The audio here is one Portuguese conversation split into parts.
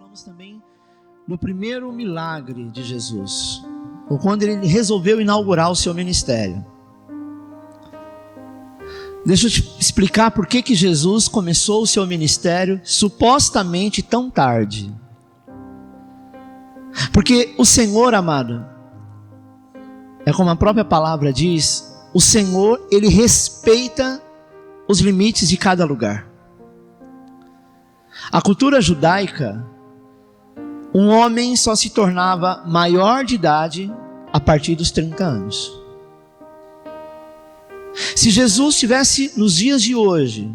falamos também no primeiro milagre de Jesus, ou quando ele resolveu inaugurar o seu ministério. Deixa eu te explicar por que Jesus começou o seu ministério supostamente tão tarde. Porque o Senhor, amado, é como a própria palavra diz, o Senhor, Ele respeita os limites de cada lugar. A cultura judaica, um homem só se tornava maior de idade a partir dos 30 anos. Se Jesus estivesse nos dias de hoje,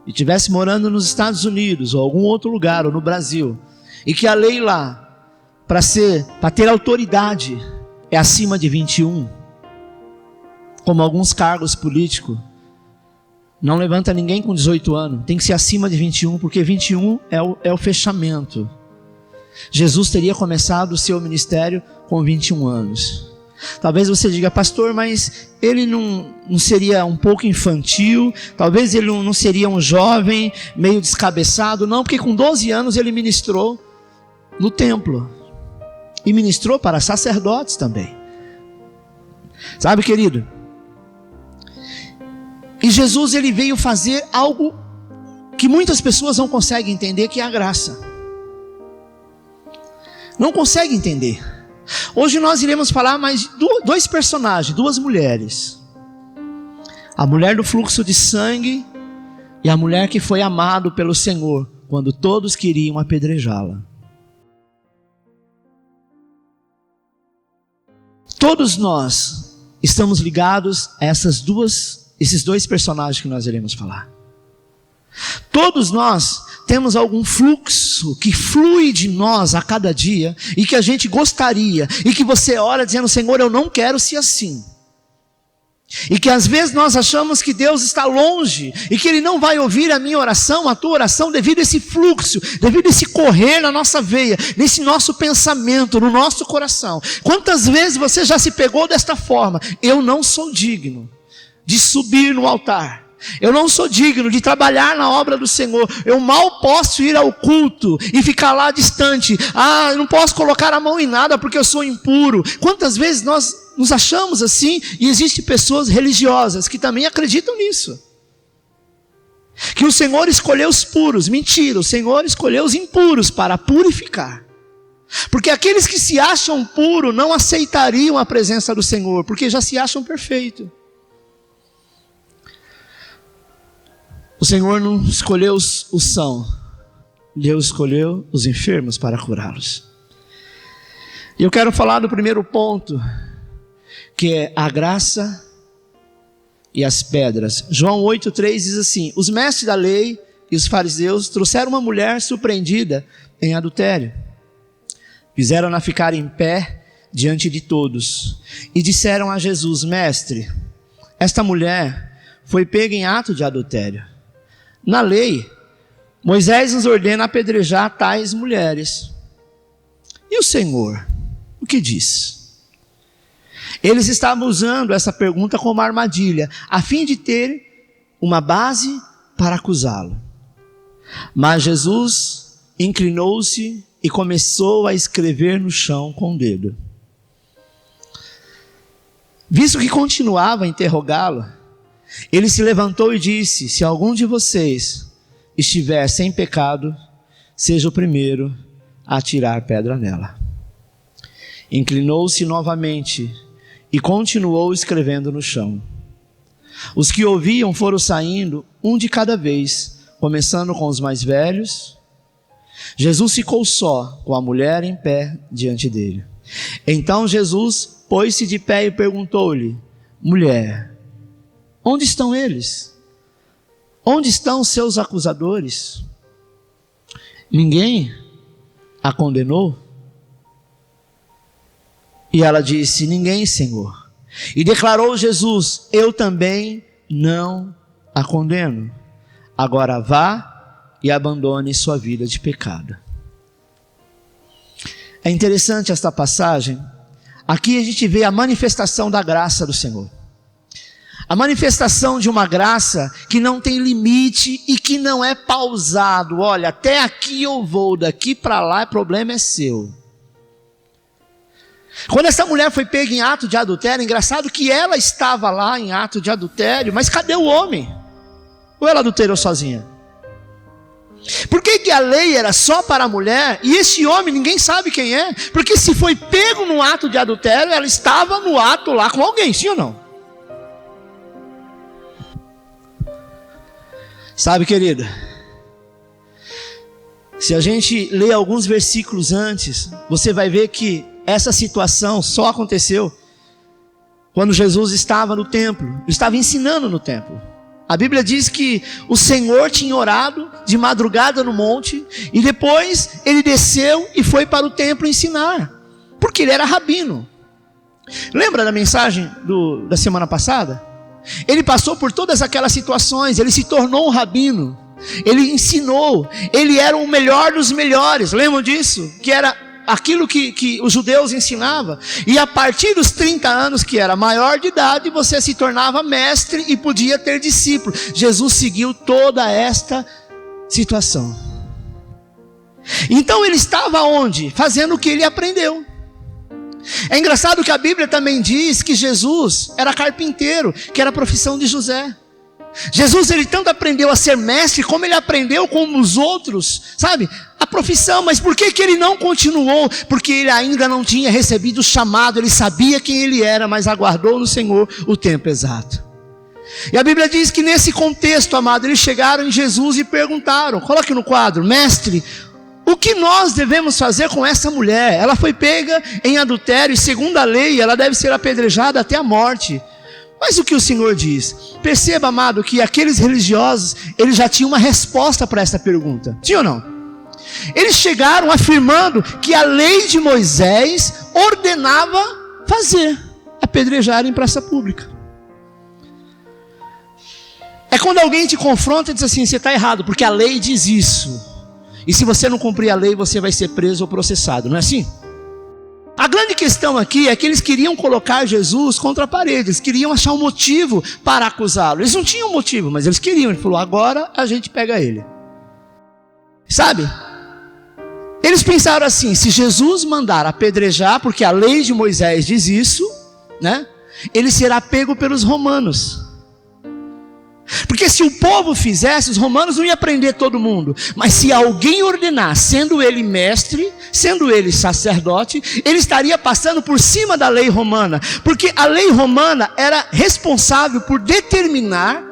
e estivesse morando nos Estados Unidos, ou algum outro lugar, ou no Brasil, e que a lei lá, para ter autoridade, é acima de 21, como alguns cargos políticos, não levanta ninguém com 18 anos, tem que ser acima de 21, porque 21 é o fechamento. Jesus teria começado o seu ministério com 21 anos. Talvez você diga, pastor, mas ele não seria um pouco infantil? Talvez ele não seria um jovem meio descabeçado? Não, porque com 12 anos ele ministrou no templo. E ministrou para sacerdotes também. Sabe, querido? E Jesus, ele veio fazer algo que muitas pessoas não conseguem entender, que é a graça. Não conseguem entender. Hoje nós iremos falar mais de dois personagens, duas mulheres. A mulher do fluxo de sangue e a mulher que foi amada pelo Senhor, quando todos queriam apedrejá-la. Todos nós estamos ligados a esses dois personagens que nós iremos falar. Todos nós temos algum fluxo que flui de nós a cada dia e que a gente gostaria, e que você ora dizendo, Senhor, eu não quero ser assim. E que às vezes nós achamos que Deus está longe e que Ele não vai ouvir a minha oração, a tua oração, devido a esse fluxo, devido a esse correr na nossa veia, nesse nosso pensamento, no nosso coração. Quantas vezes você já se pegou desta forma? Eu não sou digno de subir no altar. Eu não sou digno de trabalhar na obra do Senhor. Eu mal posso ir ao culto e ficar lá distante. Eu não posso colocar a mão em nada porque eu sou impuro. Quantas vezes nós nos achamos assim? E existem pessoas religiosas que também acreditam nisso. Que o Senhor escolheu os puros. Mentira, o Senhor escolheu os impuros para purificar. Porque aqueles que se acham puros não aceitariam a presença do Senhor, porque já se acham perfeitos. O Senhor não escolheu os sãos, Deus escolheu os enfermos para curá-los. E eu quero falar do primeiro ponto, que é a graça e as pedras. João 8,3 diz assim, os mestres da lei e os fariseus trouxeram uma mulher surpreendida em adultério. Fizeram-na ficar em pé diante de todos e disseram a Jesus, mestre, esta mulher foi pega em ato de adultério. Na lei, Moisés nos ordena apedrejar tais mulheres. E o Senhor, o que diz? Eles estavam usando essa pergunta como armadilha, a fim de ter uma base para acusá-lo. Mas Jesus inclinou-se e começou a escrever no chão com o dedo. Visto que continuava a interrogá-lo, ele se levantou e disse, se algum de vocês estiver sem pecado, seja o primeiro a atirar pedra nela. Inclinou-se novamente e continuou escrevendo no chão. Os que ouviam foram saindo, um de cada vez, começando com os mais velhos. Jesus ficou só, com a mulher em pé diante dele. Então Jesus pôs-se de pé e perguntou-lhe, mulher, onde estão eles? Onde estão os seus acusadores? Ninguém a condenou? E ela disse, ninguém, Senhor. E declarou Jesus, eu também não a condeno. Agora vá e abandone sua vida de pecado. É interessante esta passagem. Aqui a gente vê a manifestação da graça do Senhor. A manifestação de uma graça que não tem limite e que não é pausado. Olha, até aqui eu vou, daqui para lá, o problema é seu. Quando essa mulher foi pega em ato de adultério, engraçado que ela estava lá em ato de adultério, mas cadê o homem? Ou ela adulterou sozinha? Por que a lei era só para a mulher e esse homem ninguém sabe quem é? Porque se foi pego no ato de adultério, ela estava no ato lá com alguém, sim ou não? Sabe, querida, se a gente ler alguns versículos antes, você vai ver que essa situação só aconteceu quando Jesus estava no templo, estava ensinando no templo. A Bíblia diz que o Senhor tinha orado de madrugada no monte, e depois ele desceu e foi para o templo ensinar, porque ele era rabino. Lembra da mensagem da semana passada? Ele passou por todas aquelas situações, ele se tornou um rabino, ele ensinou, ele era o melhor dos melhores, lembram disso? Que era aquilo que os judeus ensinavam, e a partir dos 30 anos, que era maior de idade, você se tornava mestre e podia ter discípulo. Jesus seguiu toda esta situação. Então ele estava onde? Fazendo o que ele aprendeu. É engraçado que a Bíblia também diz que Jesus era carpinteiro, que era a profissão de José. Jesus, ele tanto aprendeu a ser mestre, como ele aprendeu com os outros, sabe, a profissão. Mas por que ele não continuou? Porque ele ainda não tinha recebido o chamado. Ele sabia quem ele era, mas aguardou no Senhor o tempo exato. E a Bíblia diz que nesse contexto, amado, eles chegaram em Jesus e perguntaram, coloque no quadro: mestre, o que nós devemos fazer com essa mulher? Ela foi pega em adultério e segundo a lei ela deve ser apedrejada até a morte. Mas o que o Senhor diz? Perceba, amado, que aqueles religiosos, eles já tinham uma resposta para essa pergunta. Sim ou não? Eles chegaram afirmando que a lei de Moisés ordenava fazer, apedrejar em praça pública. É quando alguém te confronta e diz assim: você está errado, porque a lei diz isso. E se você não cumprir a lei, você vai ser preso ou processado, não é assim? A grande questão aqui é que eles queriam colocar Jesus contra a parede, eles queriam achar um motivo para acusá-lo. Eles não tinham motivo, mas eles queriam. Ele falou: agora a gente pega ele. Sabe? Eles pensaram assim: se Jesus mandar apedrejar, porque a lei de Moisés diz isso, né? Ele será pego pelos romanos. Porque se o povo fizesse, os romanos não iam prender todo mundo. Mas se alguém ordenar, sendo ele mestre, sendo ele sacerdote, ele estaria passando por cima da lei romana. Porque a lei romana era responsável por determinar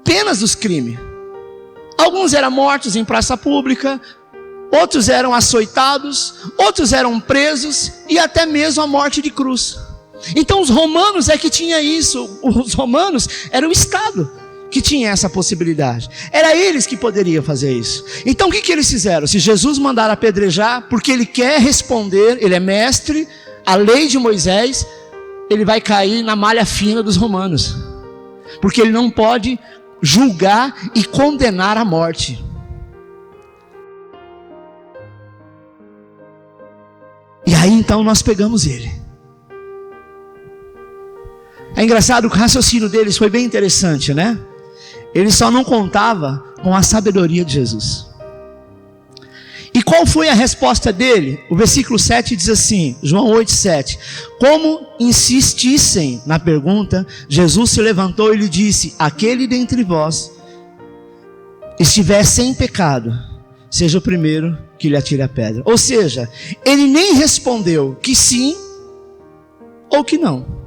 penas dos crimes. Alguns eram mortos em praça pública, outros eram açoitados, outros eram presos e até mesmo a morte de cruz. Então os romanos é que tinha isso. Os romanos era o Estado que tinha essa possibilidade. Era eles que poderiam fazer isso. Então o que eles fizeram? Se Jesus mandar apedrejar, porque ele quer responder, ele é mestre, a lei de Moisés, ele vai cair na malha fina dos romanos, porque ele não pode julgar e condenar à morte. E aí então nós pegamos ele. É engraçado que o raciocínio deles foi bem interessante, né? Ele só não contava com a sabedoria de Jesus. E qual foi a resposta dele? O versículo 7 diz assim, João 8:7. Como insistissem na pergunta, Jesus se levantou e lhe disse: aquele dentre vós estiver sem pecado, seja o primeiro que lhe atire a pedra. Ou seja, ele nem respondeu que sim ou que não.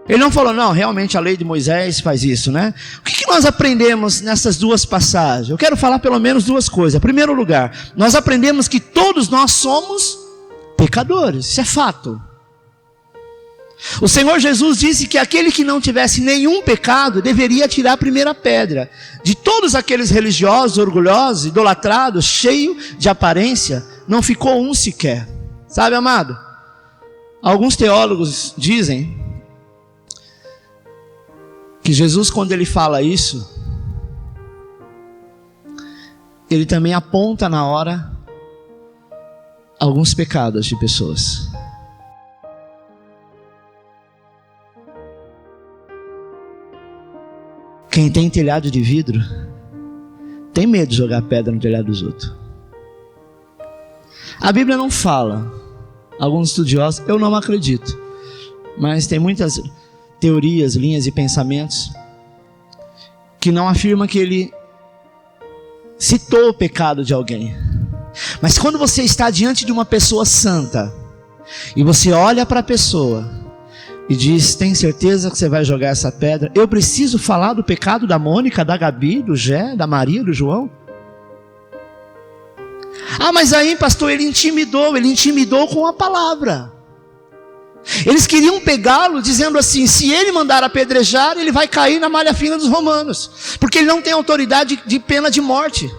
Ele não falou: não, realmente a lei de Moisés faz isso, né? O que nós aprendemos nessas duas passagens? Eu quero falar pelo menos duas coisas. Em primeiro lugar, nós aprendemos que todos nós somos pecadores, isso é fato. O Senhor Jesus disse que aquele que não tivesse nenhum pecado deveria tirar a primeira pedra. De todos aqueles religiosos, orgulhosos, idolatrados, cheios de aparência, não ficou um sequer. Sabe, amado? Alguns teólogos dizem que Jesus, quando ele fala isso, ele também aponta na hora alguns pecados de pessoas. Quem tem telhado de vidro tem medo de jogar pedra no telhado dos outros. A Bíblia não fala, alguns estudiosos, eu não acredito, mas tem muitas teorias, linhas e pensamentos que não afirmam que ele citou o pecado de alguém. Mas quando você está diante de uma pessoa santa e você olha para a pessoa e diz, tem certeza que você vai jogar essa pedra? Eu preciso falar do pecado da Mônica, da Gabi, do Gé, da Maria, do João? Ah, mas aí, pastor, ele intimidou com a palavra. Eles queriam pegá-lo dizendo assim, se ele mandar apedrejar, ele vai cair na malha fina dos romanos, porque ele não tem autoridade de pena de morte.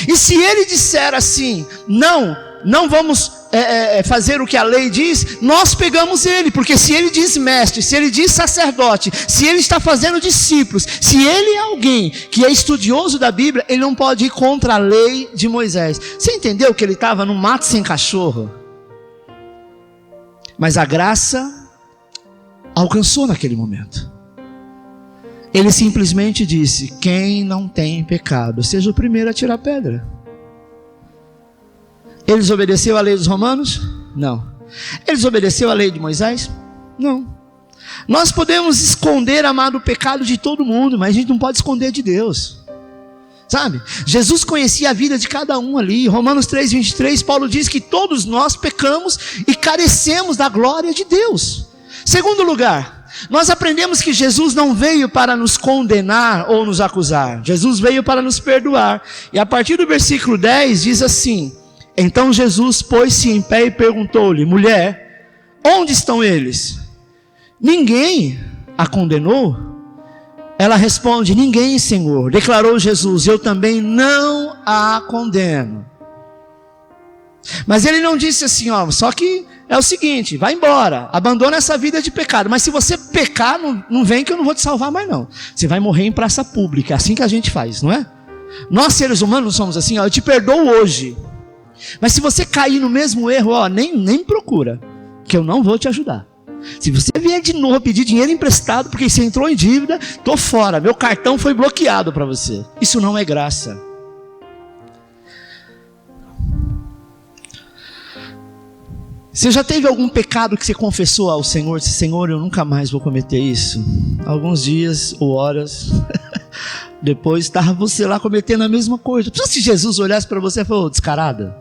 E se ele disser assim, não vamos fazer o que a lei diz, nós pegamos ele, porque se ele diz mestre, se ele diz sacerdote, se ele está fazendo discípulos, se ele é alguém que é estudioso da Bíblia, ele não pode ir contra a lei de Moisés. Você entendeu que ele estava no mato sem cachorro? Mas a graça alcançou naquele momento. Ele simplesmente disse, quem não tem pecado, seja o primeiro a tirar pedra. Ele desobedeceu a lei dos romanos? Não. Ele desobedeceu a lei de Moisés? Não. Nós podemos esconder, amado, o pecado de todo mundo, mas a gente não pode esconder de Deus. Sabe? Jesus conhecia a vida de cada um ali. Romanos 3:23, Paulo diz que todos nós pecamos e carecemos da glória de Deus. Segundo lugar, nós aprendemos que Jesus não veio para nos condenar ou nos acusar. Jesus veio para nos perdoar. E a partir do versículo 10 diz assim, então Jesus pôs-se em pé e perguntou-lhe, mulher, onde estão eles? Ninguém a condenou? Ela responde, ninguém, Senhor. Declarou Jesus, eu também não a condeno. Mas ele não disse assim, só que é o seguinte, vai embora, abandona essa vida de pecado. Mas se você pecar, não vem que eu não vou te salvar mais não. Você vai morrer em praça pública, é assim que a gente faz, não é? Nós seres humanos somos assim, eu te perdoo hoje. Mas se você cair no mesmo erro, nem procura, que eu não vou te ajudar. Se você vier de novo pedir dinheiro emprestado, porque você entrou em dívida, estou fora, meu cartão foi bloqueado para você. Isso não é graça. Você já teve algum pecado que você confessou ao Senhor? Disse, Senhor, eu nunca mais vou cometer isso. Alguns dias ou horas depois estava você lá cometendo a mesma coisa. Se Jesus olhasse para você e falou, descarada,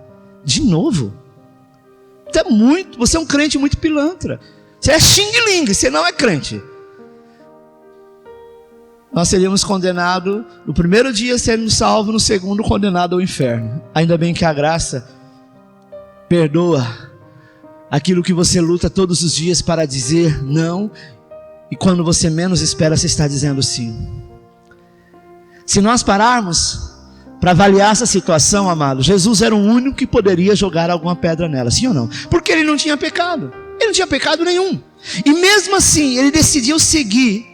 de novo? Você é um crente muito pilantra. Você é xing-ling, você não é crente. Nós seríamos condenados no primeiro dia sendo salvos, no segundo condenado ao inferno. Ainda bem que a graça perdoa aquilo que você luta todos os dias para dizer não, e quando você menos espera, você está dizendo sim. Se nós pararmos para avaliar essa situação, amado, Jesus era o único que poderia jogar alguma pedra nela, sim ou não? Porque ele não tinha pecado. Ele não tinha pecado nenhum. E mesmo assim, ele decidiu seguir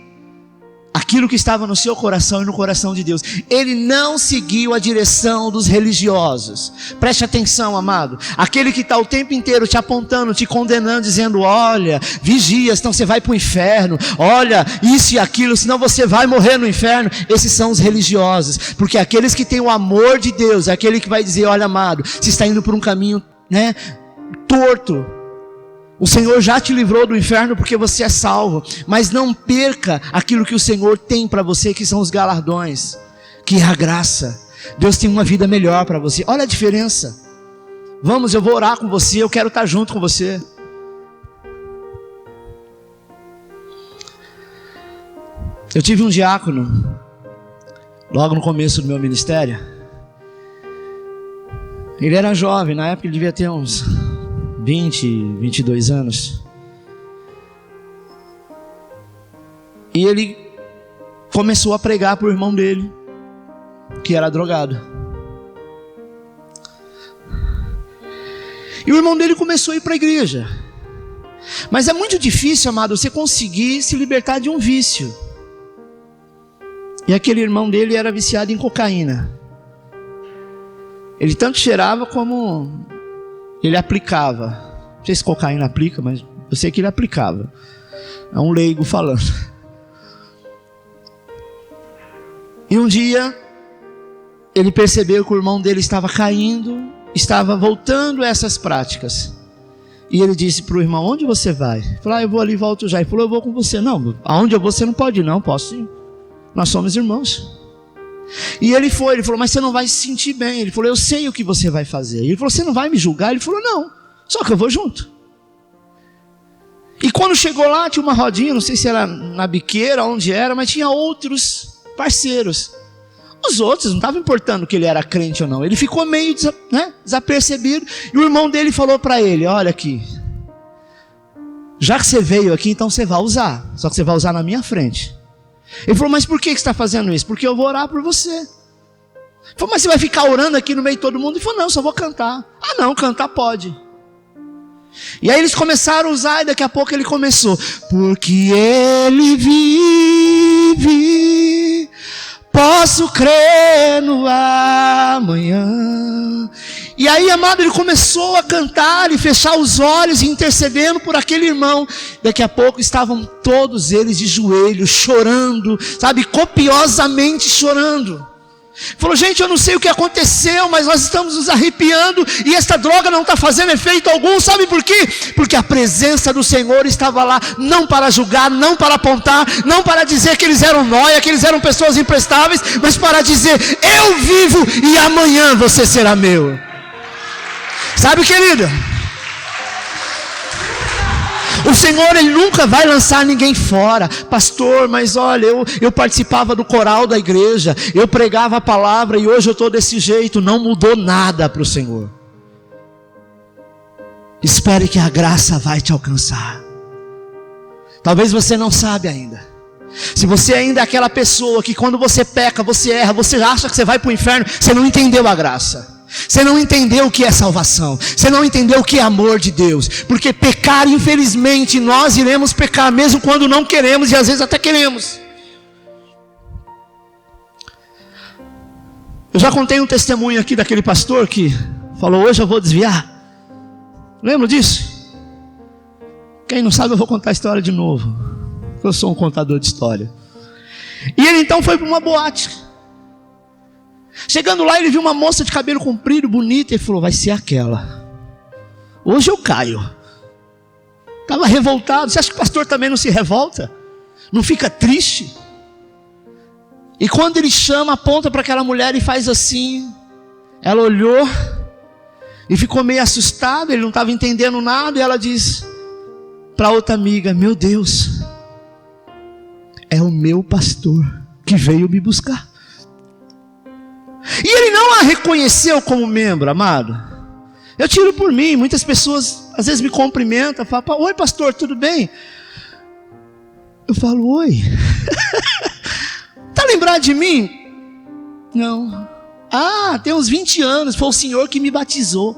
aquilo que estava no seu coração e no coração de Deus. Ele não seguiu a direção dos religiosos. Preste atenção, amado. Aquele que está o tempo inteiro te apontando, te condenando, dizendo, olha, vigia, senão você vai para o inferno. Olha, isso e aquilo, senão você vai morrer no inferno. Esses são os religiosos. Porque aqueles que têm o amor de Deus, é aquele que vai dizer, olha, amado, você está indo por um caminho, torto. O Senhor já te livrou do inferno porque você é salvo. Mas não perca aquilo que o Senhor tem para você, que são os galardões, que é a graça. Deus tem uma vida melhor para você. Olha a diferença. Vamos, eu vou orar com você, eu quero estar junto com você. Eu tive um diácono logo no começo do meu ministério. Ele era jovem, na época ele devia ter uns 20, 22 anos. E ele começou a pregar para o irmão dele, que era drogado. E o irmão dele começou a ir para a igreja. Mas é muito difícil, amado, você conseguir se libertar de um vício. E aquele irmão dele era viciado em cocaína. Ele tanto cheirava como ele aplicava. Não sei se cocaína aplica, mas eu sei que ele aplicava. É um leigo falando. E um dia, ele percebeu que o irmão dele estava caindo, estava voltando a essas práticas. E ele disse para o irmão: onde você vai? Ele falou: eu vou ali e volto já. Ele falou: eu vou com você. Não, aonde eu vou você não pode ir. Não, posso sim. Nós somos irmãos. E ele falou: mas você não vai se sentir bem. Ele falou: eu sei o que você vai fazer. Ele falou: você não vai me julgar? Ele falou: não, só que eu vou junto. E quando chegou lá, tinha uma rodinha, não sei se era na biqueira, onde era, mas tinha outros parceiros. Os outros não estavam importando que ele era crente ou não. Ele ficou meio desapercebido. E o irmão dele falou para ele: olha aqui, já que você veio aqui, então você vai usar. Só que você vai usar na minha frente. Ele falou: mas por que você está fazendo isso? Porque eu vou orar por você. Ele falou: mas você vai ficar orando aqui no meio de todo mundo? Ele falou: não, só vou cantar. Ah não, cantar pode. E aí eles começaram a usar, e daqui a pouco ele começou: porque ele vive, posso crer no amanhã. E aí, amado, ele começou a cantar e fechar os olhos, intercedendo por aquele irmão. Daqui a pouco estavam todos eles de joelhos, chorando, sabe, copiosamente chorando. Falou: gente, eu não sei o que aconteceu, mas nós estamos nos arrepiando e esta droga não está fazendo efeito algum. Sabe por quê? Porque a presença do Senhor estava lá, não para julgar, não para apontar, não para dizer que eles eram nóia, que eles eram pessoas imprestáveis, mas para dizer: eu vivo e amanhã você será meu. Sabe, querida, o Senhor, Ele nunca vai lançar ninguém fora. Pastor, mas olha, eu participava do coral da igreja, eu pregava a palavra e hoje eu estou desse jeito. Não mudou nada para o Senhor. Espere que a graça vai te alcançar. Talvez você não sabe ainda. Se você ainda é aquela pessoa que quando você peca, você erra, você acha que você vai para o inferno, você não entendeu a graça. Você não entendeu o que é salvação. Você não entendeu o que é amor de Deus. Porque pecar, infelizmente, nós iremos pecar mesmo quando não queremos, e às vezes até queremos. Eu já contei um testemunho aqui daquele pastor que falou: hoje eu vou desviar. Lembra disso? Quem não sabe, eu vou contar a história de novo. Eu sou um contador de história. E ele então foi para uma boate. Chegando lá, ele viu uma moça de cabelo comprido, bonita, e ele falou: vai ser aquela. Hoje eu caio. Estava revoltado. Você acha que o pastor também não se revolta? Não fica triste? E quando ele chama, aponta para aquela mulher e faz assim. Ela olhou e ficou meio assustada, ele não estava entendendo nada. E ela diz para outra amiga: meu Deus, é o meu pastor que veio me buscar. E ele não a reconheceu como membro, amado. Eu tiro por mim, muitas pessoas às vezes me cumprimentam, falam: oi pastor, tudo bem? Eu falo: oi. Tá lembrado de mim? Não. Ah, tem uns 20 anos, foi o senhor que me batizou.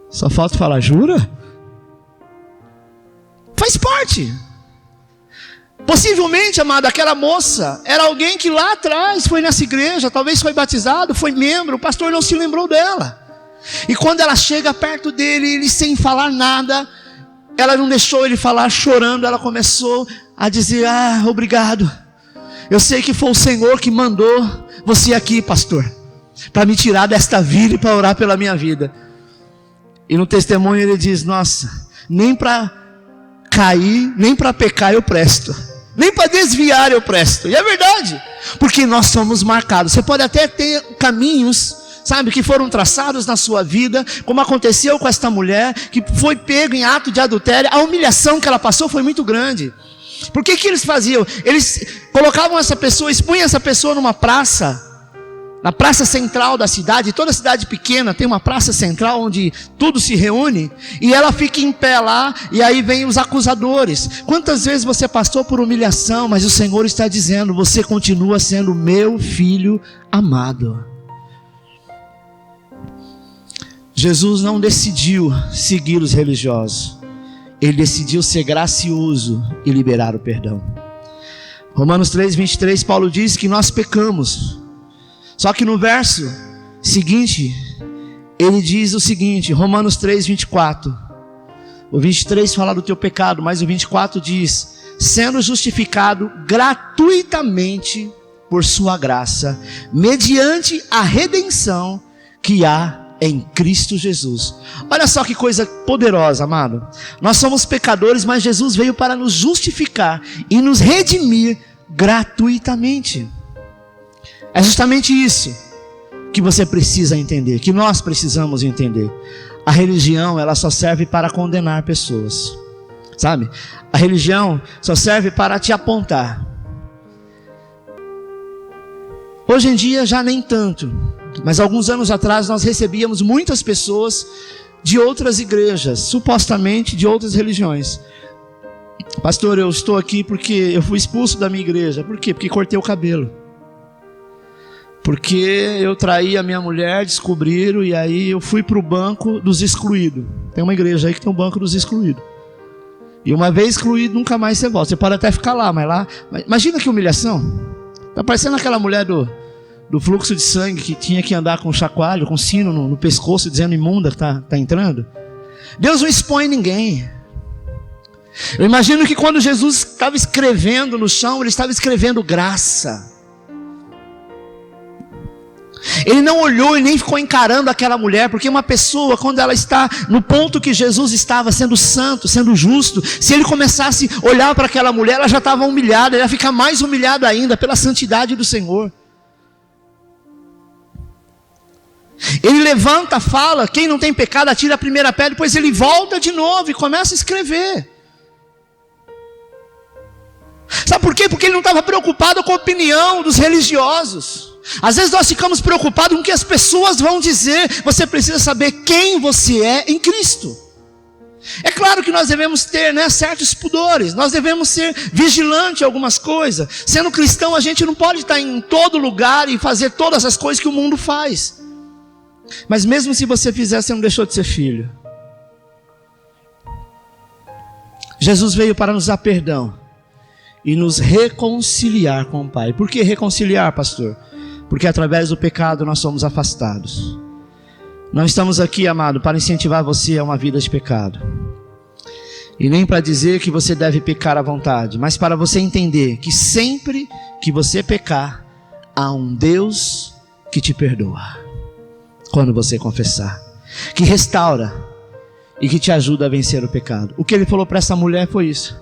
Só falta falar: jura? Faz parte. Possivelmente, amado, aquela moça era alguém que lá atrás foi nessa igreja, talvez foi batizado, foi membro, o pastor não se lembrou dela. E quando ela chega perto dele, ele sem falar nada, ela não deixou ele falar, chorando, ela começou a dizer: ah, obrigado, eu sei que foi o Senhor que mandou você aqui, pastor, para me tirar desta vida e para orar pela minha vida. E no testemunho ele diz: nossa, nem para cair, nem para pecar eu presto, nem para desviar eu presto. E é verdade, porque nós somos marcados. Você pode até ter caminhos, sabe, que foram traçados na sua vida, como aconteceu com esta mulher, que foi pego em ato de adultério. A humilhação que ela passou foi muito grande. Por que eles faziam? Eles colocavam essa pessoa, expunham essa pessoa numa praça, na praça central da cidade. Toda cidade pequena tem uma praça central onde tudo se reúne, e ela fica em pé lá, e aí vem os acusadores. Quantas vezes você passou por humilhação, mas o Senhor está dizendo: você continua sendo meu filho amado. Jesus não decidiu seguir os religiosos, ele decidiu ser gracioso e liberar o perdão. Romanos 3:23, Paulo diz que nós pecamos. Só que no verso seguinte, ele diz o seguinte, Romanos 3:24. O 23 fala do teu pecado, mas o 24 diz: sendo justificado gratuitamente por sua graça, mediante a redenção que há em Cristo Jesus. Olha só que coisa poderosa, amado. Nós somos pecadores, mas Jesus veio para nos justificar e nos redimir gratuitamente. É justamente isso que você precisa entender, que nós precisamos entender. A religião, ela só serve para condenar pessoas, sabe? A religião só serve para te apontar. Hoje em dia já nem tanto, mas alguns anos atrás nós recebíamos muitas pessoas de outras igrejas, supostamente de outras religiões. Pastor, eu estou aqui porque eu fui expulso da minha igreja. Por quê? Porque cortei o cabelo. Porque eu traí a minha mulher, descobriram, e aí eu fui para o banco dos excluídos. Tem uma igreja aí que tem um banco dos excluídos. E uma vez excluído, nunca mais você volta. Você pode até ficar lá, mas lá... Imagina que humilhação. Está parecendo aquela mulher do fluxo de sangue que tinha que andar com chacoalho, com sino no pescoço, dizendo imunda que está entrando. Deus não expõe ninguém. Eu imagino que quando Jesus estava escrevendo no chão, ele estava escrevendo graça. Ele não olhou e nem ficou encarando aquela mulher, porque uma pessoa, quando ela está no ponto que Jesus estava, sendo santo, sendo justo, se ele começasse a olhar para aquela mulher, ela já estava humilhada, ela ia ficar mais humilhada ainda pela santidade do Senhor. Ele levanta, fala, quem não tem pecado atira a primeira pedra, depois ele volta de novo e começa a escrever. Sabe por quê? Porque ele não estava preocupado com a opinião dos religiosos. Às vezes nós ficamos preocupados com o que as pessoas vão dizer. Você precisa saber quem você é em Cristo. É claro que nós devemos ter, certos pudores. Nós devemos ser vigilantes em algumas coisas. Sendo cristão, a gente não pode estar em todo lugar e fazer todas as coisas que o mundo faz. Mas mesmo se você fizer, você não deixou de ser filho. Jesus veio para nos dar perdão e nos reconciliar com o Pai. Por que reconciliar, pastor? Porque através do pecado nós somos afastados. Não estamos aqui, amado, para incentivar você a uma vida de pecado. E nem para dizer que você deve pecar à vontade, mas para você entender que sempre que você pecar, há um Deus que te perdoa. Quando você confessar, que restaura e que te ajuda a vencer o pecado. O que ele falou para essa mulher foi isso.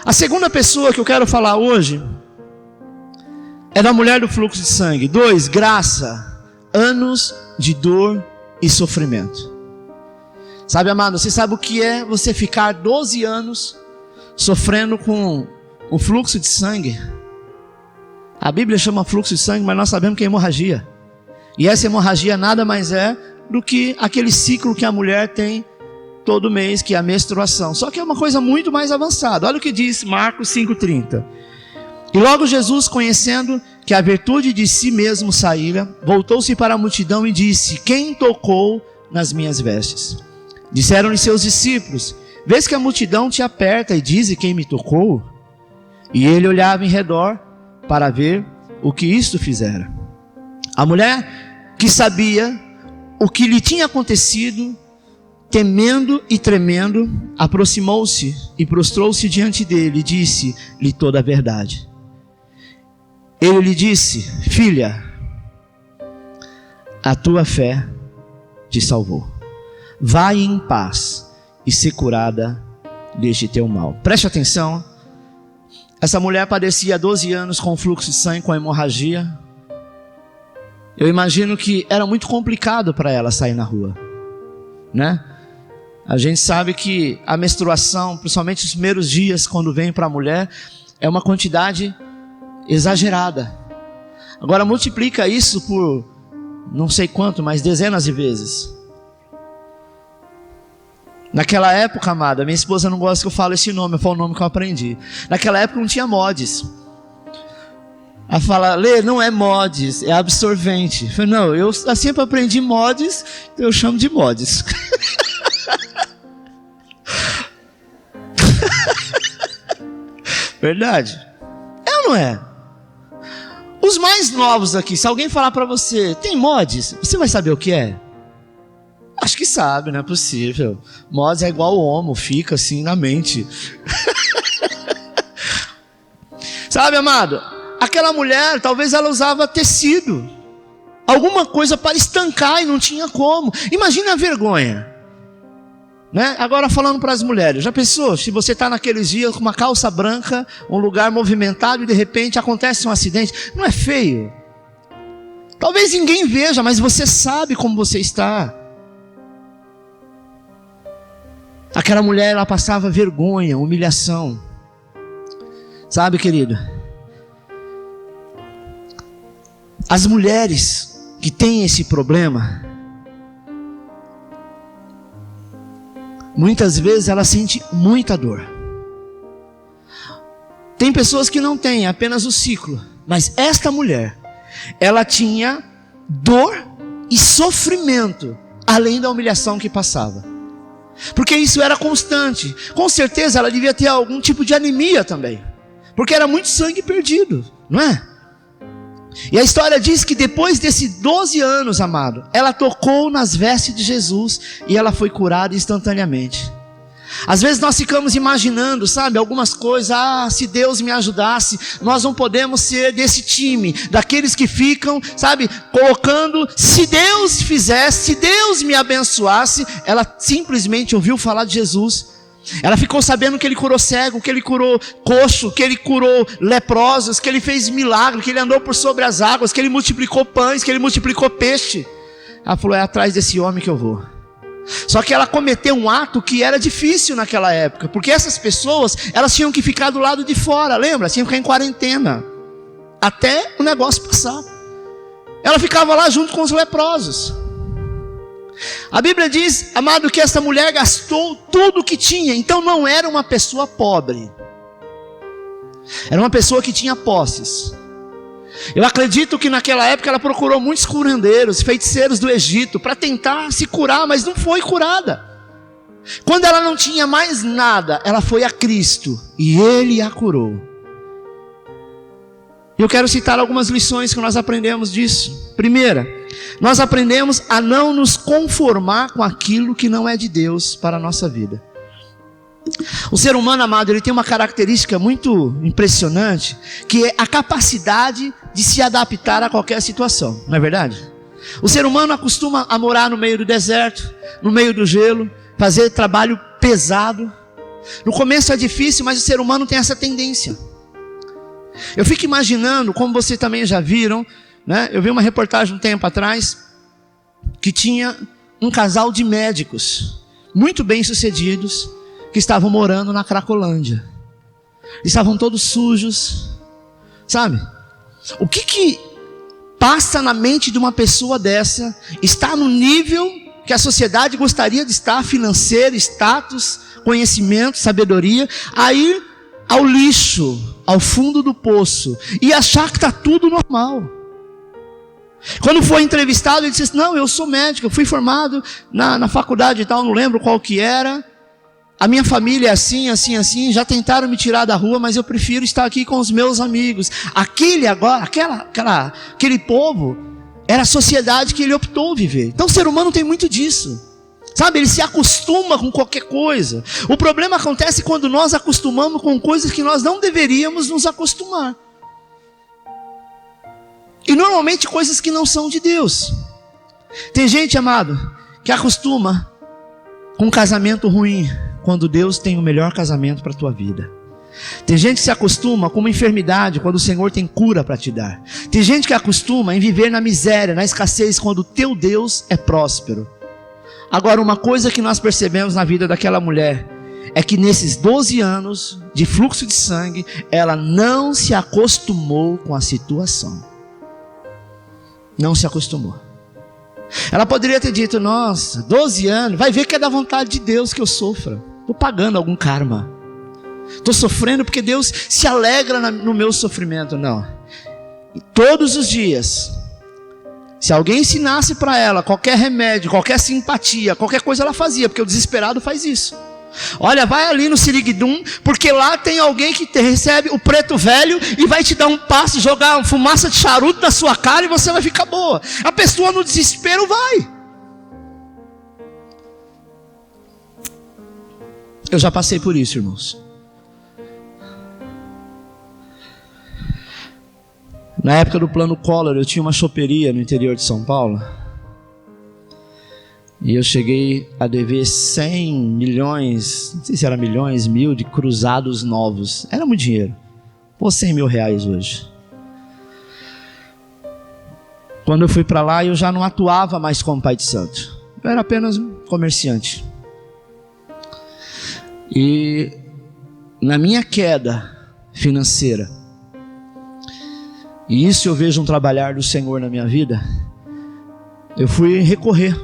A segunda pessoa que eu quero falar hoje é da mulher do fluxo de sangue. 2, graça, anos de dor e sofrimento. Sabe, amado, você sabe o que é você ficar 12 anos sofrendo com o fluxo de sangue? A Bíblia chama fluxo de sangue, mas nós sabemos que é hemorragia. E essa hemorragia nada mais é do que aquele ciclo que a mulher tem todo mês, que é a menstruação. Só que é uma coisa muito mais avançada. Olha o que diz Marcos 5,30. E logo Jesus, conhecendo que a virtude de si mesmo saíra, voltou-se para a multidão e disse: quem tocou nas minhas vestes? Disseram-lhe seus discípulos: vês que a multidão te aperta e diz: quem me tocou? E ele olhava em redor para ver o que isto fizera. A mulher, que sabia o que lhe tinha acontecido, temendo e tremendo, aproximou-se e prostrou-se diante dele e disse-lhe toda a verdade. Ele lhe disse: filha, a tua fé te salvou. Vai em paz e ser curada deste teu mal. Preste atenção. Essa mulher padecia 12 anos com fluxo de sangue, com hemorragia. Eu imagino que era muito complicado para ela sair na rua, né? A gente sabe que a menstruação, principalmente os primeiros dias quando vem para a mulher, é uma quantidade exagerada. Agora multiplica isso por não sei quanto, mas dezenas de vezes. Naquela época, amada, minha esposa não gosta que eu fale esse nome, foi o nome que eu aprendi. Naquela época não tinha mods. Ela fala: Lê, não é mods, é absorvente. Eu falei: não, eu sempre aprendi mods, então eu chamo de mods. Verdade? É ou não é? Os mais novos aqui, se alguém falar para você: tem mods? Você vai saber o que é? Acho que sabe, não é possível. Mods é igual o homo, fica assim na mente. Sabe, amado? aquela mulher, talvez ela usava tecido, alguma coisa para estancar e não tinha como. Imagina a vergonha, né? Agora falando para as mulheres, já pensou se você está naqueles dias com uma calça branca, um lugar movimentado e de repente acontece um acidente? Não é feio? Talvez ninguém veja, mas você sabe como você está. Aquela mulher, ela passava vergonha, humilhação. Sabe, querido? As mulheres que têm esse problema, muitas vezes ela sente muita dor. Tem pessoas que não têm, apenas o ciclo. Mas esta mulher, ela tinha dor e sofrimento, além da humilhação que passava. Porque isso era constante. Com certeza ela devia ter algum tipo de anemia também, porque era muito sangue perdido, não é? E a história diz que depois desses 12 anos, amado, ela tocou nas vestes de Jesus e ela foi curada instantaneamente. Às vezes nós ficamos imaginando, sabe, algumas coisas. Se Deus me ajudasse. Nós não podemos ser desse time, daqueles que ficam, sabe, colocando, se Deus fizesse, se Deus me abençoasse. Ela simplesmente ouviu falar de Jesus. Ela ficou sabendo que ele curou cego, que ele curou coxo, que ele curou leprosos, que ele fez milagre, que ele andou por sobre as águas, que ele multiplicou pães, que ele multiplicou peixe. Ela falou: é atrás desse homem que eu vou. Só que ela cometeu um ato que era difícil naquela época, porque essas pessoas, elas tinham que ficar do lado de fora, lembra? Tinham que ficar em quarentena, até o negócio passar. Ela ficava lá junto com os leprosos. A Bíblia diz, amado, que essa mulher gastou tudo o que tinha. Então não era uma pessoa pobre, era uma pessoa que tinha posses. Eu acredito que naquela época ela procurou muitos curandeiros, feiticeiros do Egito, para tentar se curar, mas não foi curada. Quando ela não tinha mais nada, ela foi a Cristo e Ele a curou. Eu quero citar algumas lições que nós aprendemos disso. Primeira, nós aprendemos a não nos conformar com aquilo que não é de Deus para a nossa vida. O ser humano, amado, ele tem uma característica muito impressionante, que é a capacidade de se adaptar a qualquer situação, não é verdade? O ser humano acostuma a morar no meio do deserto, no meio do gelo, fazer trabalho pesado. No começo é difícil, mas o ser humano tem essa tendência. Eu fico imaginando, como vocês também já viram, né? Eu vi uma reportagem um tempo atrás, que tinha um casal de médicos, muito bem sucedidos, que estavam morando na Cracolândia. Estavam todos sujos, sabe? O que passa na mente de uma pessoa dessa? Está no nível que a sociedade gostaria de estar, financeiro, status, conhecimento, sabedoria, a ir ao lixo, ao fundo do poço, e achar que está tudo normal. Quando foi entrevistado, ele disse: não, eu sou médico, eu fui formado na faculdade e tal, não lembro qual que era. A minha família é assim, assim, assim. Já tentaram me tirar da rua, mas eu prefiro estar aqui com os meus amigos. Aquele povo, era a sociedade que ele optou viver. Então o ser humano tem muito disso, sabe? Ele se acostuma com qualquer coisa. O problema acontece quando nós acostumamos com coisas que nós não deveríamos nos acostumar. E normalmente coisas que não são de Deus. Tem gente, amado, que acostuma com um casamento ruim, quando Deus tem o melhor casamento para a tua vida. Tem gente que se acostuma com uma enfermidade, quando o Senhor tem cura para te dar. Tem gente que acostuma em viver na miséria, na escassez, quando o teu Deus é próspero. Agora, uma coisa que nós percebemos na vida daquela mulher, é que nesses 12 anos de fluxo de sangue, ela não se acostumou com a situação. Não se acostumou. Ela poderia ter dito: nossa, 12 anos, vai ver que é da vontade de Deus que eu sofra. Estou pagando algum karma. Estou sofrendo porque Deus se alegra no meu sofrimento. Não. E todos os dias, se alguém ensinasse para ela qualquer remédio, qualquer simpatia, qualquer coisa ela fazia, porque o desesperado faz isso. Olha, vai ali no Siriguidum, porque lá tem alguém que recebe o preto velho e vai te dar um passe, jogar uma fumaça de charuto na sua cara e você vai ficar boa. A pessoa no desespero vai. Eu já passei por isso, irmãos. Na época do plano Collor, eu tinha uma choperia no interior de São Paulo. E eu cheguei a dever 100 milhões, não sei se era milhões, mil, de cruzados novos. Era muito dinheiro. Pô, 100 mil reais hoje. Quando eu fui para lá, eu já não atuava mais como pai de santo. Eu era apenas um comerciante. E na minha queda financeira, e isso eu vejo um trabalhar do Senhor na minha vida, eu fui recorrer.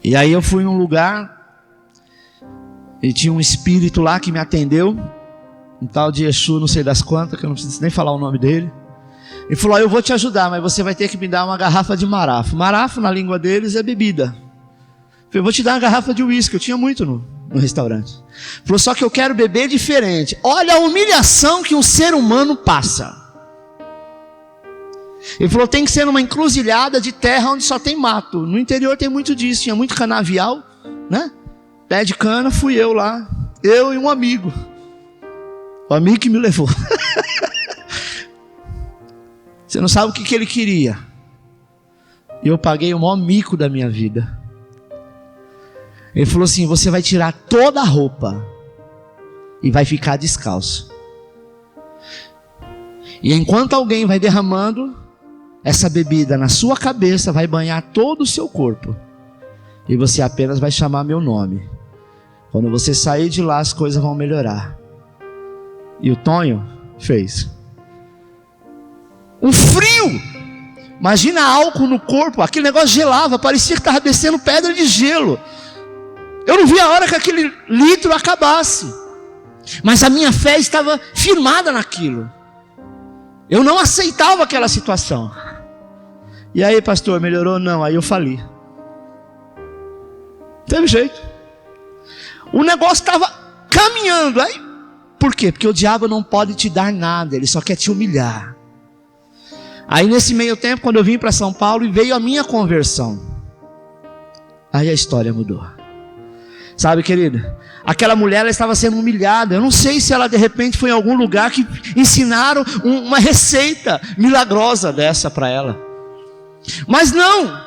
E aí eu fui num lugar, e tinha um espírito lá que me atendeu, um tal de Exu, não sei das quantas, que eu não preciso nem falar o nome dele. Ele falou: eu vou te ajudar, mas você vai ter que me dar uma garrafa de marafo. Marafo, na língua deles, é bebida. Eu falei: vou te dar uma garrafa de uísque. Eu tinha muito no restaurante. Ele falou: só que eu quero beber diferente. Olha a humilhação que um ser humano passa. Ele falou: tem que ser numa encruzilhada de terra onde só tem mato. No interior tem muito disso, tinha muito canavial, né? Pé de cana, fui eu lá. Eu e um amigo. O amigo que me levou. Você não sabe o que ele queria. E eu paguei o maior mico da minha vida. Ele falou assim: você vai tirar toda a roupa e vai ficar descalço. E enquanto alguém vai derramando essa bebida na sua cabeça, vai banhar todo o seu corpo. E você apenas vai chamar meu nome. Quando você sair de lá, as coisas vão melhorar. E o Tonho fez. Um frio! Imagina álcool no corpo, aquele negócio gelava, parecia que estava descendo pedra de gelo. Eu não vi a hora que aquele litro acabasse. Mas a minha fé estava firmada naquilo. Eu não aceitava aquela situação. E aí, pastor, melhorou? Não, aí eu fali. Não teve jeito. O negócio estava caminhando. Aí, por quê? Porque o diabo não pode te dar nada, ele só quer te humilhar. Aí nesse meio tempo, quando eu vim para São Paulo, e veio a minha conversão, aí a história mudou. Sabe, querido, aquela mulher, ela estava sendo humilhada. Eu não sei se ela de repente foi em algum lugar que ensinaram uma receita milagrosa dessa para ela. Mas não,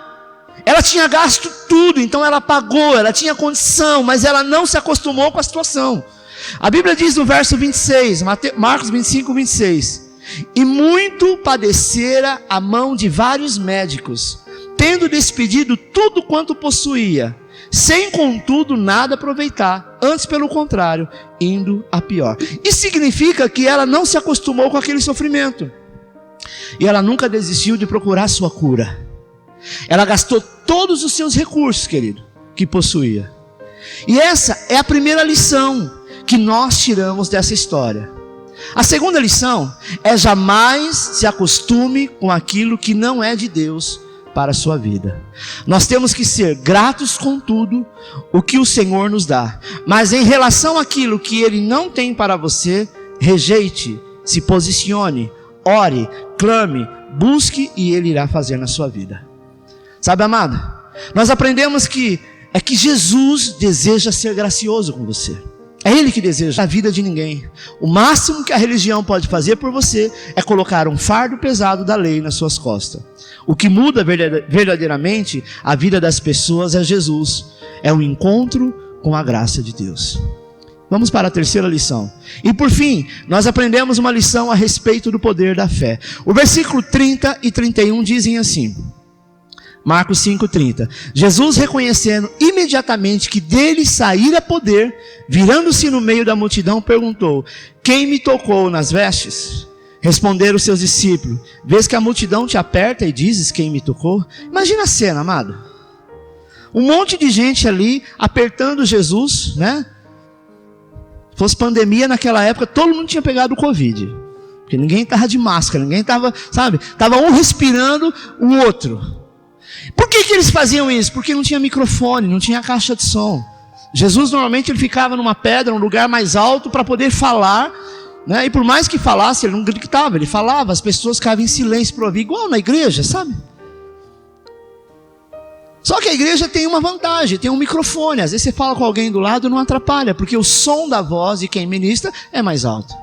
ela tinha gasto tudo, então ela pagou, ela tinha condição, mas ela não se acostumou com a situação. A Bíblia diz no verso 26, Marcos 25, 26: e muito padecera a mão de vários médicos, tendo despedido tudo quanto possuía, sem contudo nada aproveitar, antes pelo contrário, indo a pior. Isso significa que ela não se acostumou com aquele sofrimento, e ela nunca desistiu de procurar sua cura. Ela gastou todos os seus recursos, querido, que possuía. E essa é a primeira lição que nós tiramos dessa história. A segunda lição é: jamais se acostume com aquilo que não é de Deus para a sua vida. Nós temos que ser gratos com tudo o que o Senhor nos dá, mas em relação àquilo que Ele não tem para você, rejeite, se posicione, ore, clame, busque, e Ele irá fazer na sua vida. Sabe, amado, nós aprendemos que Jesus deseja ser gracioso com você. É Ele que deseja a vida de ninguém. O máximo que a religião pode fazer por você é colocar um fardo pesado da lei nas suas costas. O que muda verdadeiramente a vida das pessoas é Jesus. É um encontro com a graça de Deus. Vamos para a terceira lição. E por fim, nós aprendemos uma lição a respeito do poder da fé. O versículo 30 e 31 dizem assim: Marcos 5,30: Jesus, reconhecendo imediatamente que dele saíra poder, virando-se no meio da multidão, perguntou: quem me tocou nas vestes? Responderam os seus discípulos: vês que a multidão te aperta e dizes quem me tocou? Imagina a cena, amado. Um monte de gente ali apertando Jesus, né? Se fosse pandemia naquela época, todo mundo tinha pegado o Covid, porque ninguém estava de máscara, ninguém estava, sabe? Estava um respirando o outro. Por que eles faziam isso? Porque não tinha microfone, não tinha caixa de som. Jesus normalmente ele ficava numa pedra, num lugar mais alto para poder falar, né? E por mais que falasse, ele não gritava, ele falava, as pessoas ficavam em silêncio para ouvir, igual na igreja, sabe? Só que a igreja tem uma vantagem, tem um microfone. Às vezes você fala com alguém do lado, não atrapalha, porque o som da voz de quem ministra é mais alto.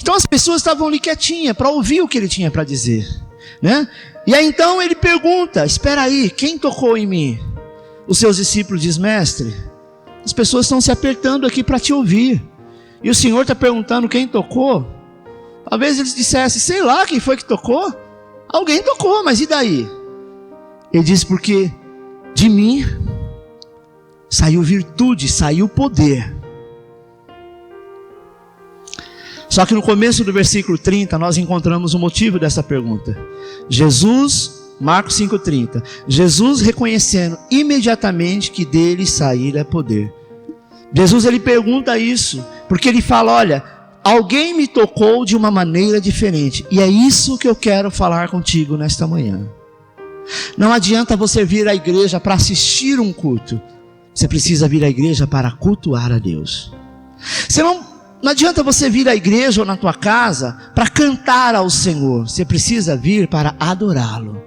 Então as pessoas estavam ali quietinhas para ouvir o que ele tinha para dizer, né? E aí então ele pergunta: espera aí, quem tocou em mim? Os seus discípulos dizem: mestre, as pessoas estão se apertando aqui para te ouvir, e o Senhor está perguntando quem tocou. Talvez eles dissessem: sei lá quem foi que tocou. Alguém tocou, mas e daí? Ele diz: porque de mim saiu virtude, saiu poder. Só que no começo do versículo 30 nós encontramos o motivo dessa pergunta. Marcos 5,30, Jesus reconhecendo imediatamente que dele saíra poder. Jesus ele pergunta isso, porque ele fala: olha, alguém me tocou de uma maneira diferente, e é isso que eu quero falar contigo nesta manhã. Não adianta você vir à igreja para assistir um culto, você precisa vir à igreja para cultuar a Deus. Não adianta você vir à igreja ou na tua casa para cantar ao Senhor, você precisa vir para adorá-lo.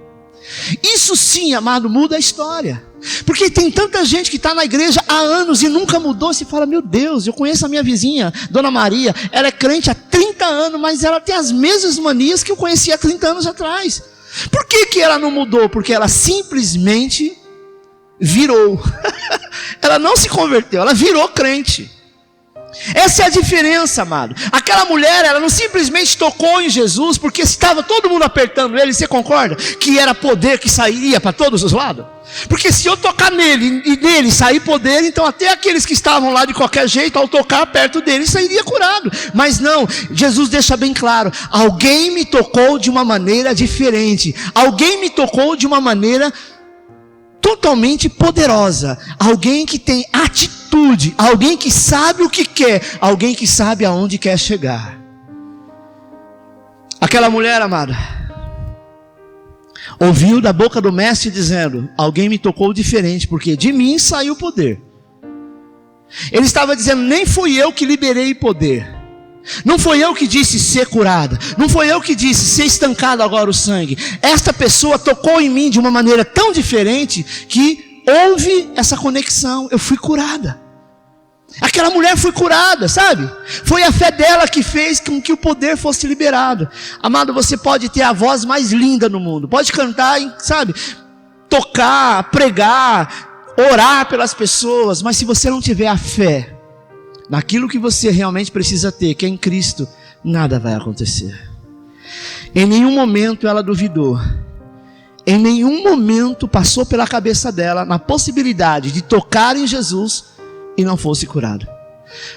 Isso sim, amado, muda a história. Porque tem tanta gente que está na igreja há anos e nunca mudou. Você fala: meu Deus, eu conheço a minha vizinha, Dona Maria, ela é crente há 30 anos, mas ela tem as mesmas manias que eu conhecia há 30 anos atrás. Por que ela não mudou? Porque ela simplesmente virou. Ela não se converteu, ela virou crente. Essa é a diferença, amado. Aquela mulher, ela não simplesmente tocou em Jesus porque estava todo mundo apertando ele. Você concorda que era poder que sairia para todos os lados? Porque se eu tocar nele e nele sair poder, então até aqueles que estavam lá de qualquer jeito, ao tocar perto dele, sairia curado. Mas não, Jesus deixa bem claro: alguém me tocou de uma maneira diferente, alguém me tocou de uma maneira totalmente poderosa, alguém que tem atitude, alguém que sabe o que quer, alguém que sabe aonde quer chegar. Aquela mulher, amada, ouviu da boca do mestre dizendo: alguém me tocou diferente, porque de mim saiu o poder. Ele estava dizendo: nem fui eu que liberei poder, não foi eu que disse ser curada, não foi eu que disse ser estancado agora o sangue. Esta pessoa tocou em mim de uma maneira tão diferente que houve essa conexão, eu fui curada. Aquela mulher foi curada, sabe? Foi a fé dela que fez com que o poder fosse liberado. Amado, você pode ter a voz mais linda no mundo, pode cantar, sabe? Tocar, pregar, orar pelas pessoas, mas se você não tiver a fé naquilo que você realmente precisa ter, que é em Cristo, nada vai acontecer. Em nenhum momento ela duvidou, em nenhum momento passou pela cabeça dela na possibilidade de tocar em Jesus e não fosse curado.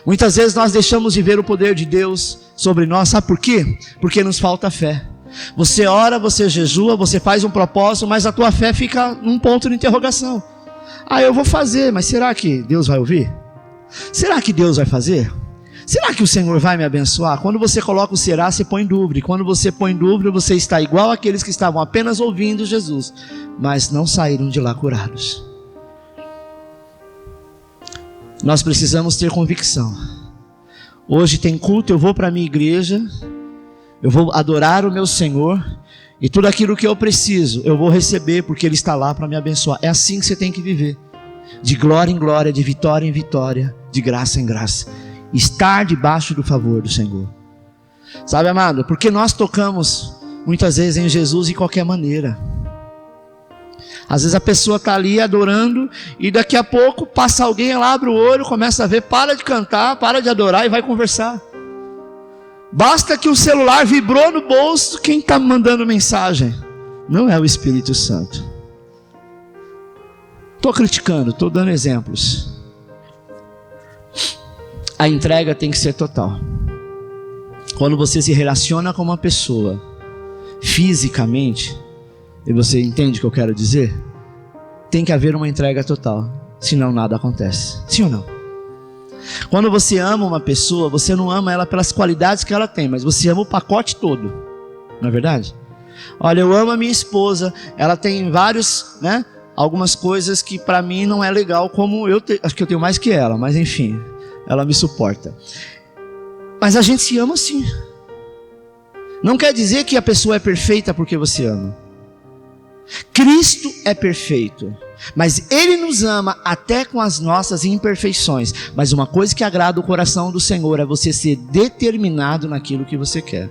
Muitas vezes nós deixamos de ver o poder de Deus sobre nós, sabe por quê? Porque nos falta fé. Você ora, você jejua, você faz um propósito, mas a tua fé fica num ponto de interrogação. Eu vou fazer, mas será que Deus vai ouvir? Será que Deus vai fazer? Será que o Senhor vai me abençoar? Quando você coloca o será, você põe dúvida. E quando você põe dúvida, você está igual àqueles que estavam apenas ouvindo Jesus, mas não saíram de lá curados. Nós precisamos ter convicção. Hoje tem culto, eu vou para a minha igreja, eu vou adorar o meu Senhor, e tudo aquilo que eu preciso, eu vou receber, porque Ele está lá para me abençoar. É assim que você tem que viver. De glória em glória, de vitória em vitória, de graça em graça. Estar debaixo do favor do Senhor. Sabe, amado, porque nós tocamos muitas vezes em Jesus de qualquer maneira. Às vezes a pessoa está ali adorando e daqui a pouco passa alguém, ela abre o olho, começa a ver, para de cantar, para de adorar e vai conversar. Basta que o celular vibrou no bolso, quem está mandando mensagem? Não é o Espírito Santo. Estou criticando, estou dando exemplos. A entrega tem que ser total. Quando você se relaciona com uma pessoa fisicamente, e você entende o que eu quero dizer, tem que haver uma entrega total, senão nada acontece. Sim ou não? Quando você ama uma pessoa, você não ama ela pelas qualidades que ela tem, mas você ama o pacote todo, não é verdade? Olha, eu amo a minha esposa, ela tem vários, algumas coisas que para mim não é legal, como acho que eu tenho mais que ela, mas enfim, ela me suporta. Mas a gente se ama sim. Não quer dizer que a pessoa é perfeita porque você ama. Cristo é perfeito, mas Ele nos ama até com as nossas imperfeições. Mas uma coisa que agrada o coração do Senhor é você ser determinado naquilo que você quer.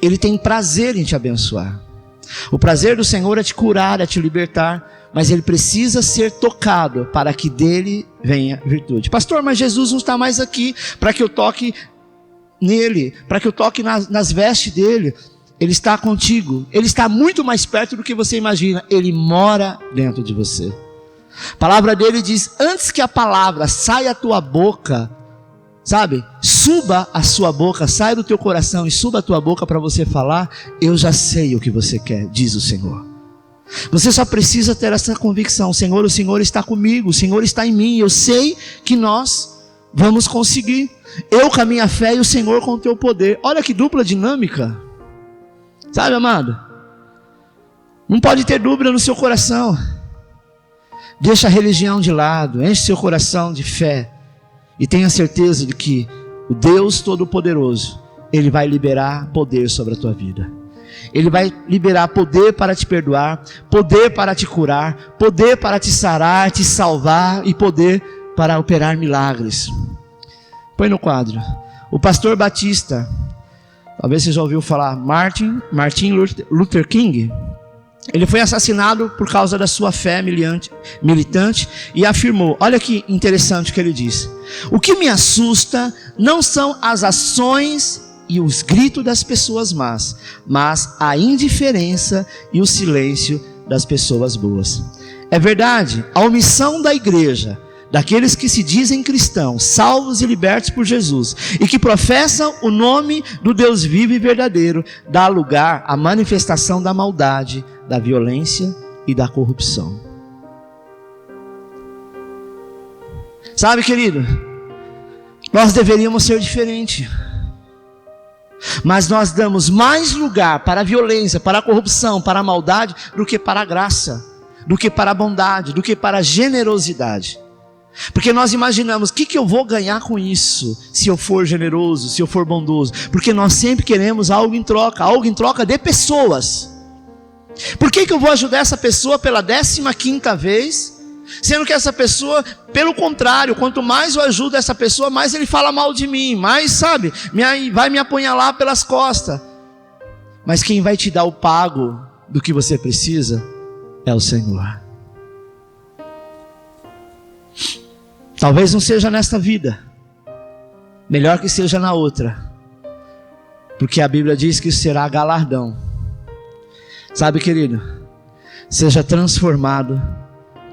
Ele tem prazer em te abençoar. O prazer do Senhor é te curar, é te libertar, mas Ele precisa ser tocado para que dele venha virtude. Pastor, mas Jesus não está mais aqui para que eu toque nele, para que eu toque nas vestes dele. Ele está contigo, Ele está muito mais perto do que você imagina. Ele mora dentro de você. A palavra dele diz: antes que a palavra saia da tua boca, sabe, suba a sua boca, saia do teu coração e suba a tua boca para você falar, eu já sei o que você quer, diz o Senhor. Você só precisa ter essa convicção: Senhor, o Senhor está comigo, o Senhor está em mim, eu sei que nós vamos conseguir. Eu com a minha fé e o Senhor com o teu poder. Olha que dupla dinâmica. Sabe, amado? Não pode ter dúvida no seu coração. Deixa a religião de lado, enche seu coração de fé e tenha certeza de que o Deus Todo-Poderoso, Ele vai liberar poder sobre a tua vida. Ele vai liberar poder para te perdoar, poder para te curar, poder para te sarar, te salvar e poder para operar milagres. Põe no quadro. O pastor Batista, talvez você já ouviu falar, Martin Luther King. Ele foi assassinado por causa da sua fé militante e afirmou, olha que interessante o que ele disse: o que me assusta não são as ações e os gritos das pessoas más, mas a indiferença e o silêncio das pessoas boas. É verdade, a omissão da igreja, daqueles que se dizem cristãos, salvos e libertos por Jesus, e que professam o nome do Deus vivo e verdadeiro, dá lugar à manifestação da maldade, da violência e da corrupção. Sabe, querido, nós deveríamos ser diferentes, mas nós damos mais lugar para a violência, para a corrupção, para a maldade, do que para a graça, do que para a bondade, do que para a generosidade. Porque nós imaginamos, o que eu vou ganhar com isso, se eu for generoso, se eu for bondoso? Porque nós sempre queremos algo em troca de pessoas. Por que eu vou ajudar essa pessoa pela 15ª vez, sendo que essa pessoa, pelo contrário, quanto mais eu ajudo essa pessoa, mais ele fala mal de mim, mais, sabe, vai me apunhalar pelas costas. Mas quem vai te dar o pago do que você precisa é o Senhor. Talvez não seja nesta vida, melhor que seja na outra, porque a Bíblia diz que será galardão. Sabe, querido, seja transformado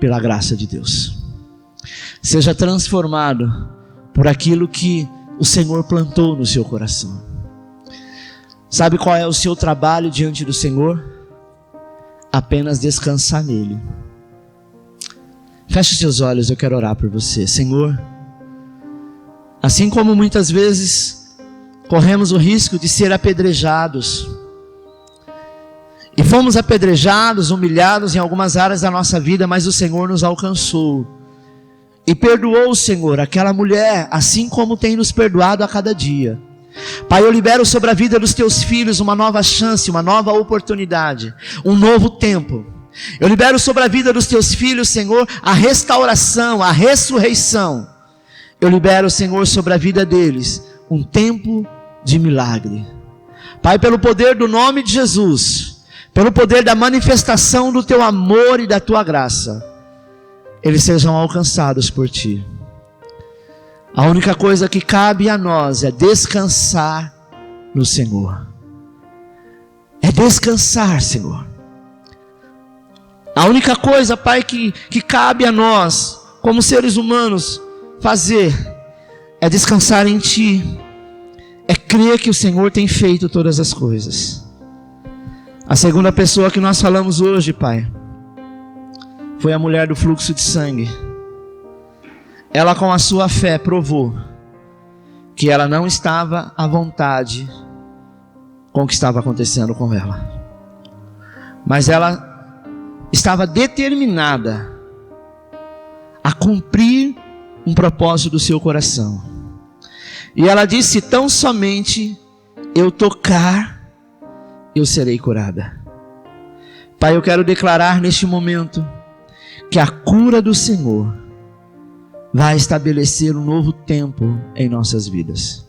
pela graça de Deus, seja transformado por aquilo que o Senhor plantou no seu coração. Sabe qual é o seu trabalho diante do Senhor? Apenas descansar nele. Feche seus olhos, eu quero orar por você. Senhor, assim como muitas vezes corremos o risco de ser apedrejados, e fomos apedrejados, humilhados em algumas áreas da nossa vida, mas o Senhor nos alcançou e perdoou, Senhor, aquela mulher, assim como tem nos perdoado a cada dia. Pai, eu libero sobre a vida dos teus filhos uma nova chance, uma nova oportunidade, um novo tempo. Eu libero sobre a vida dos teus filhos, Senhor, a restauração, a ressurreição. Eu libero, Senhor, sobre a vida deles um tempo de milagre. Pai, pelo poder do nome de Jesus, pelo poder da manifestação do teu amor e da tua graça, eles sejam alcançados por ti. A única coisa que cabe a nós é descansar no Senhor. É descansar, Senhor. A única coisa, Pai, que cabe a nós, como seres humanos, fazer, é descansar em Ti, é crer que o Senhor tem feito todas as coisas. A segunda pessoa que nós falamos hoje, Pai, foi a mulher do fluxo de sangue. Ela, com a sua fé, provou que ela não estava à vontade com o que estava acontecendo com ela, mas ela estava determinada a cumprir um propósito do seu coração. E ela disse: tão somente eu tocar, eu serei curada. Pai, eu quero declarar neste momento que a cura do Senhor vai estabelecer um novo tempo em nossas vidas.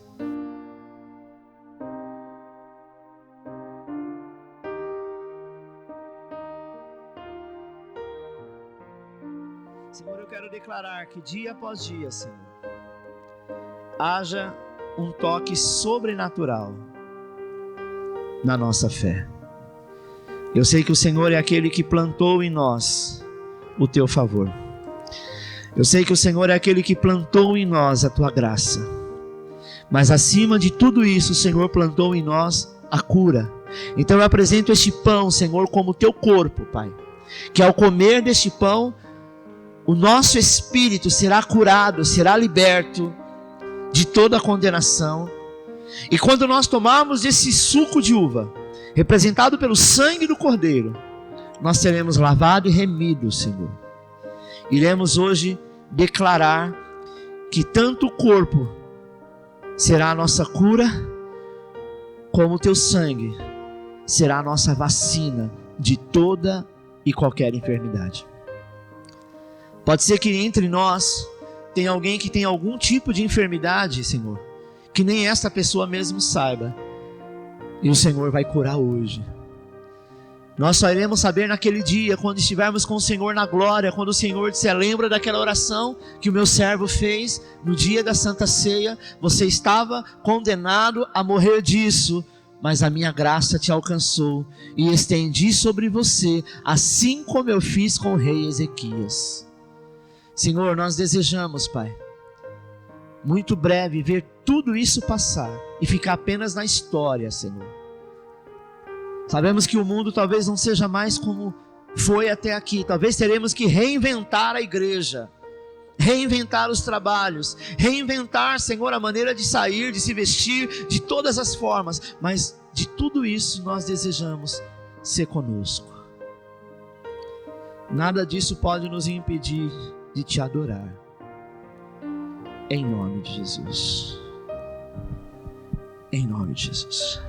Senhor, eu quero declarar que dia após dia, Senhor, haja um toque sobrenatural na nossa fé. Eu sei que o Senhor é aquele que plantou em nós o teu favor. Eu sei que o Senhor é aquele que plantou em nós a tua graça. Mas acima de tudo isso, o Senhor plantou em nós a cura. Então eu apresento este pão, Senhor, como teu corpo, Pai. Que ao comer deste pão, o nosso espírito será curado, será liberto de toda a condenação. E quando nós tomarmos esse suco de uva, representado pelo sangue do Cordeiro, nós seremos lavados e remidos, Senhor. Iremos hoje declarar que tanto o corpo será a nossa cura, como o teu sangue será a nossa vacina de toda e qualquer enfermidade. Pode ser que entre nós tenha alguém que tem algum tipo de enfermidade, Senhor, que nem essa pessoa mesmo saiba, e o Senhor vai curar hoje. Nós só iremos saber naquele dia, quando estivermos com o Senhor na glória, quando o Senhor disser: lembra daquela oração que o meu servo fez no dia da Santa Ceia? Você estava condenado a morrer disso, mas a minha graça te alcançou e estendi sobre você, assim como eu fiz com o rei Ezequias. Senhor, nós desejamos, Pai, muito breve ver tudo isso passar e ficar apenas na história, Senhor. Sabemos que o mundo talvez não seja mais como foi até aqui. Talvez teremos que reinventar a igreja, reinventar os trabalhos, reinventar, Senhor, a maneira de sair, de se vestir, de todas as formas. Mas de tudo isso nós desejamos ser conosco. Nada disso pode nos impedir de te adorar. Em nome de Jesus. Em nome de Jesus.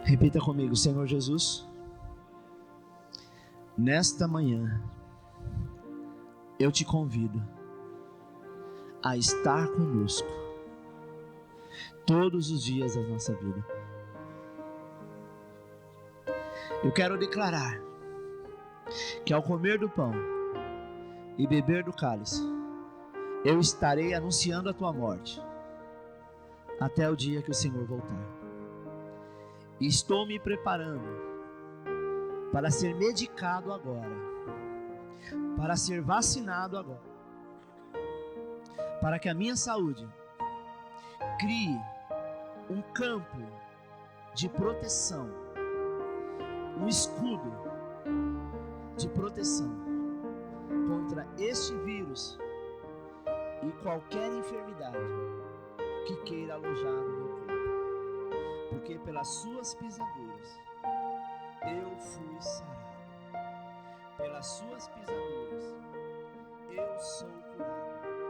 Repita comigo: Senhor Jesus, nesta manhã eu te convido a estar conosco todos os dias da nossa vida. Eu quero declarar que ao comer do pão e beber do cálice, eu estarei anunciando a tua morte até o dia que o Senhor voltar. E estou me preparando para ser medicado agora, para ser vacinado agora, para que a minha saúde crie um campo de proteção, um escudo de proteção contra este vírus e qualquer enfermidade que queira alojar no meu corpo. Porque pelas suas pisaduras eu fui sarado. Pelas suas pisaduras eu sou curado.